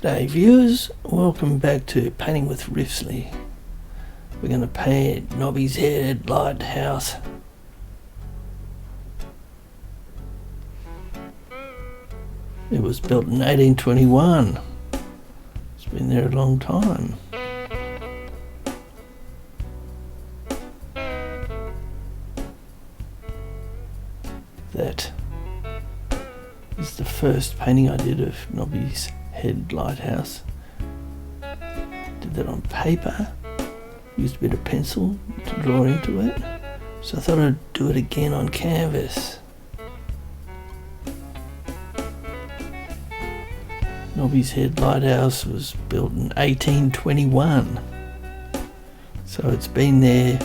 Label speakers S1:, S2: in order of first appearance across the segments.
S1: G'day viewers, welcome back to Painting with Riffsley. We're going to paint Nobbys Head Lighthouse. It was built in 1821. It's been there a long time. That is the first painting I did of Nobbys Head Lighthouse. Did that on paper, used a bit of pencil to draw into it, so I thought I'd do it again on canvas. Nobbys Head Lighthouse was built in 1821, so it's been there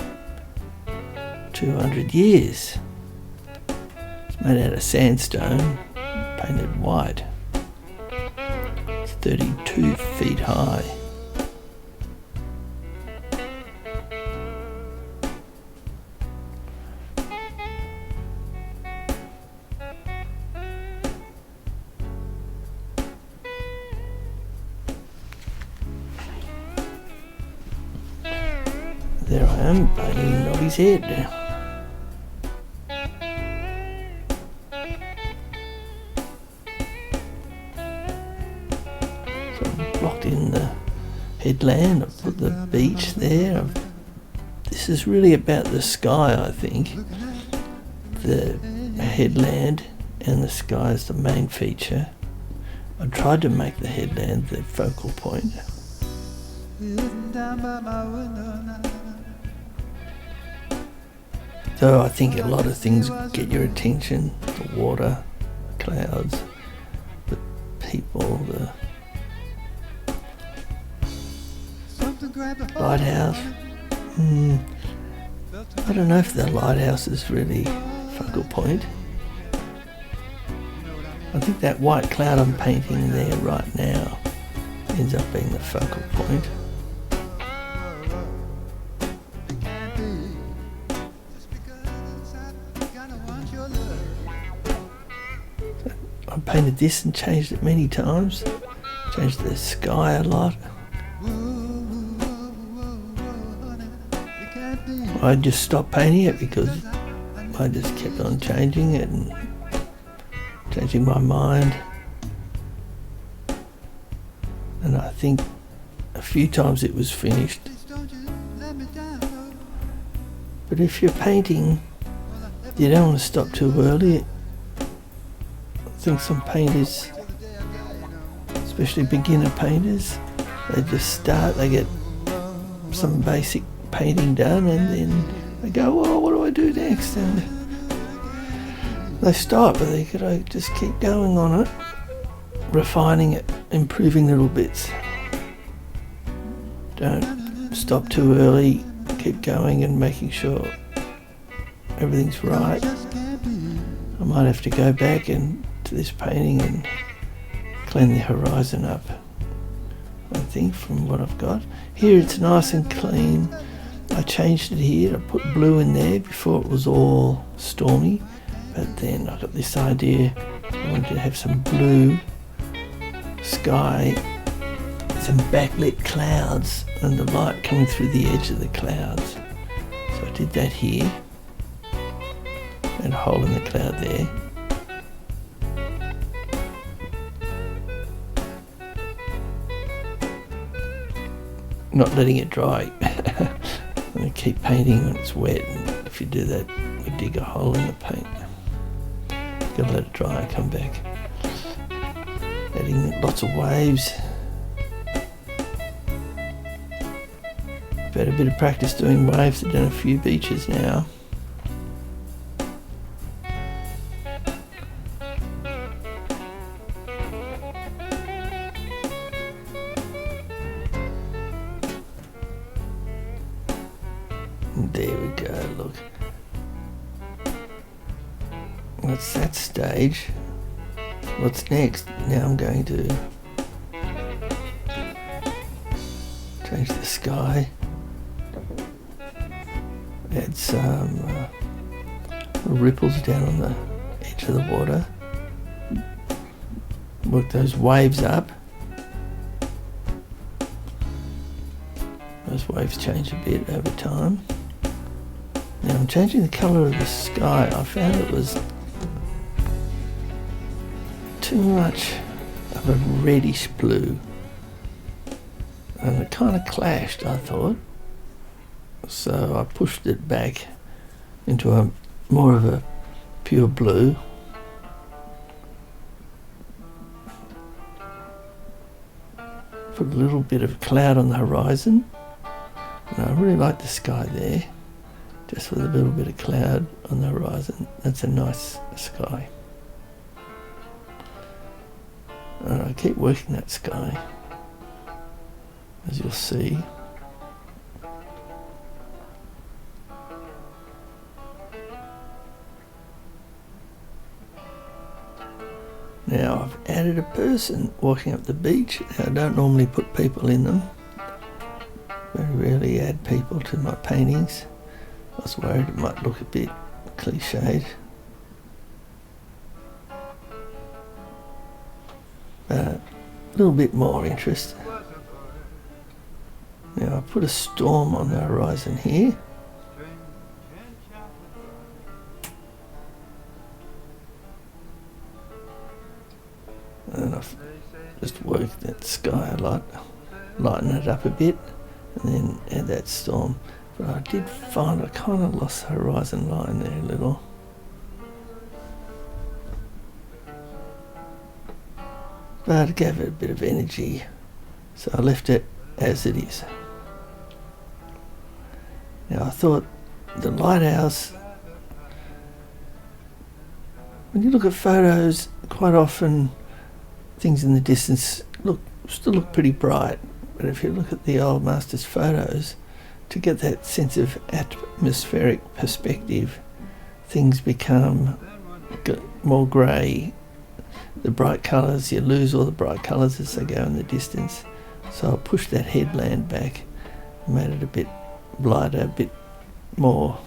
S1: 200 years. It's made out of sandstone, painted white. 32 feet high. There I am painting Nobbys Head. Blocked in the headland, I've put the beach there. This is really about the sky, I think. The headland and the sky is the main feature. I tried to make the headland the focal point. So I think a lot of things get your attention: the water, the clouds, the people, the lighthouse. I don't know if the lighthouse is really focal point. I think that white cloud I'm painting there right now ends up being the focal point. I painted this and changed it many times. Changed the sky a lot. I just stopped painting it because I just kept on changing it and changing my mind. And I think a few times it was finished. But if you're painting, you don't want to stop too early. I think some painters, especially beginner painters, they just start, they get some basic painting done and then they go, well, what do I do next? And they stop, but they gotta just keep going on it, refining it, improving little bits. Don't stop too early, keep going and making sure everything's right. I might have to go back and to this painting and clean the horizon up, I think, from what I've got. Here it's nice and clean. I changed it here, I put blue in there before it was all stormy, but then I got this idea, I wanted to have some blue sky, some backlit clouds and the light coming through the edge of the clouds. So I did that here, and a hole in the cloud there. Not letting it dry. I'm going to keep painting when it's wet, and if you do that, you dig a hole in the paint. You've got to let it dry and come back. Adding lots of waves. I've had a bit of practice doing waves. I've done a few beaches now. There we go, look. That's that stage. What's next? Now I'm going to change the sky. Add some ripples down on the edge of the water. Work those waves up Those waves change a bit over time. Now I'm changing the colour of the sky. I found it was too much of a reddish blue, and it kind of clashed, I thought. So I pushed it back into a more of a pure blue. Put a little bit of cloud on the horizon. And I really like the sky there, just with a little bit of cloud on the horizon. That's a nice sky. And I keep working that sky, as you'll see. Now I've added a person walking up the beach. Now, I don't normally put people in them. Very rarely add people to my paintings. I was worried it might look a bit cliched. But a little bit more interest. Now I put a storm on the horizon here. And I've just worked that sky a lot, lighten it up a bit, and then add that storm. But I did find I kind of lost the horizon line there a little. But it gave it a bit of energy, so I left it as it is. Now I thought the lighthouse, when you look at photos, quite often things in the distance still look pretty bright, but if you look at the old master's photos, to get that sense of atmospheric perspective, things become more grey. The bright colours, you lose all the bright colours as they go in the distance. So I pushed that headland back, made it a bit lighter, a bit more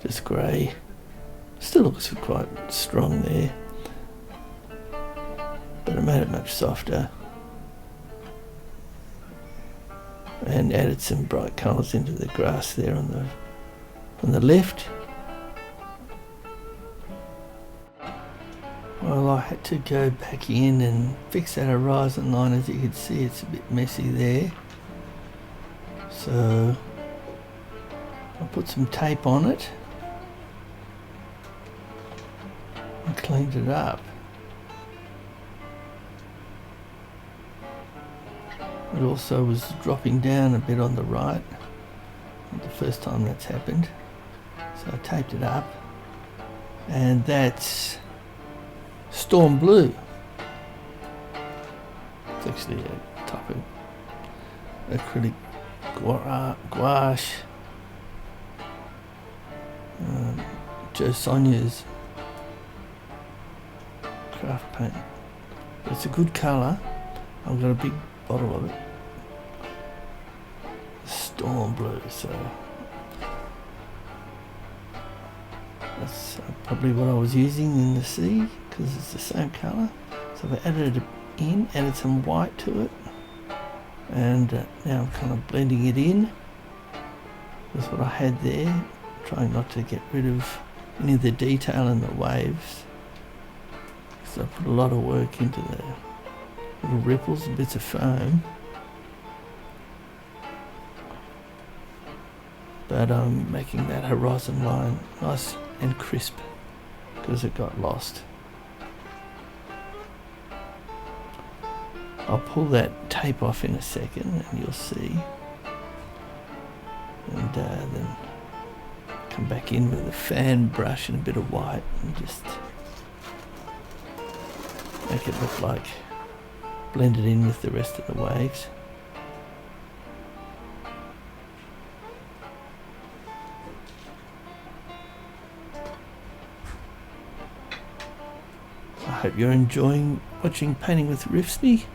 S1: just grey. Still looks quite strong there, but I made it much softer and added some bright colours into the grass there on the left. Well, I had to go back in and fix that horizon line. As you can see, it's a bit messy there, so I put some tape on it and cleaned it up. It also was dropping down a bit on the right, the first time that's happened, so I taped it up, and that's Storm Blue. It's actually a type of acrylic gouache, Joe Sonia's craft paint. It's a good colour. I've got a big bottle of it. Storm Blue, so that's probably what I was using in the sea, because it's the same colour. So I've added some white to it, and now I'm kind of blending it in with what I had there, trying not to get rid of any of the detail in the waves. So I put a lot of work into the little ripples and bits of foam, but I'm making that horizon line nice and crisp because it got lost. I'll pull that tape off in a second and you'll see, and then come back in with a fan brush and a bit of white and just make it look like blend it in with the rest of the waves. I hope you're enjoying watching Painting with Riffsley.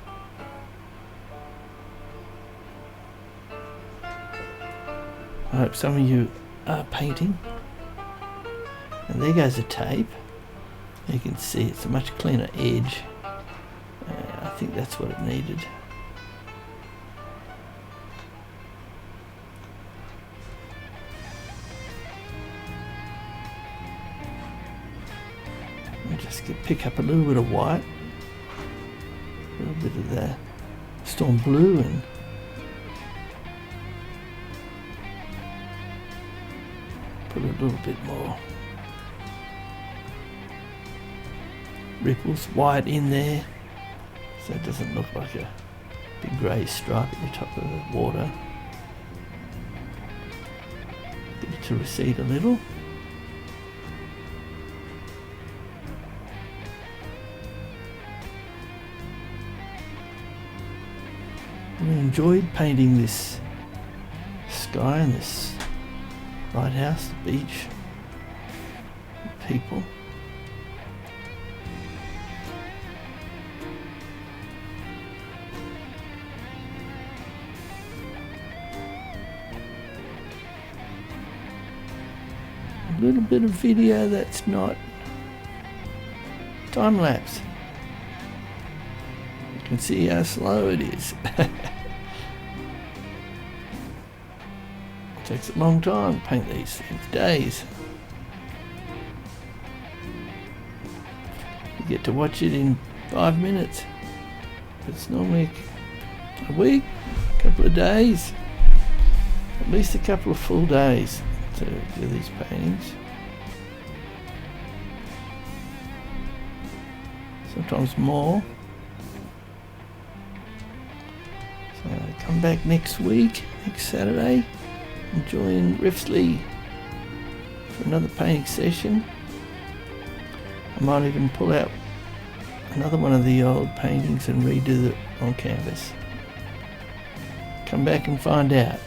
S1: I hope some of you are painting. And there goes the tape. You can see it's a much cleaner edge. I think that's what it needed. pick up a little bit of white, a little bit of the storm blue, and put a little bit more ripples white in there, so it doesn't look like a big grey stripe at the top of the water. Get it to recede a little. I enjoyed painting this sky and this lighthouse, the beach, the people. A little bit of video that's not time lapse. You can see how slow it is. It takes a long time to paint these things, days. You get to watch it in 5 minutes. It's normally a week, a couple of days, at least a couple of full days to do these paintings. Sometimes more. So come back next week, next Saturday. Join Riffsley for another painting session. I might even pull out another one of the old paintings and redo it on canvas. Come back and find out.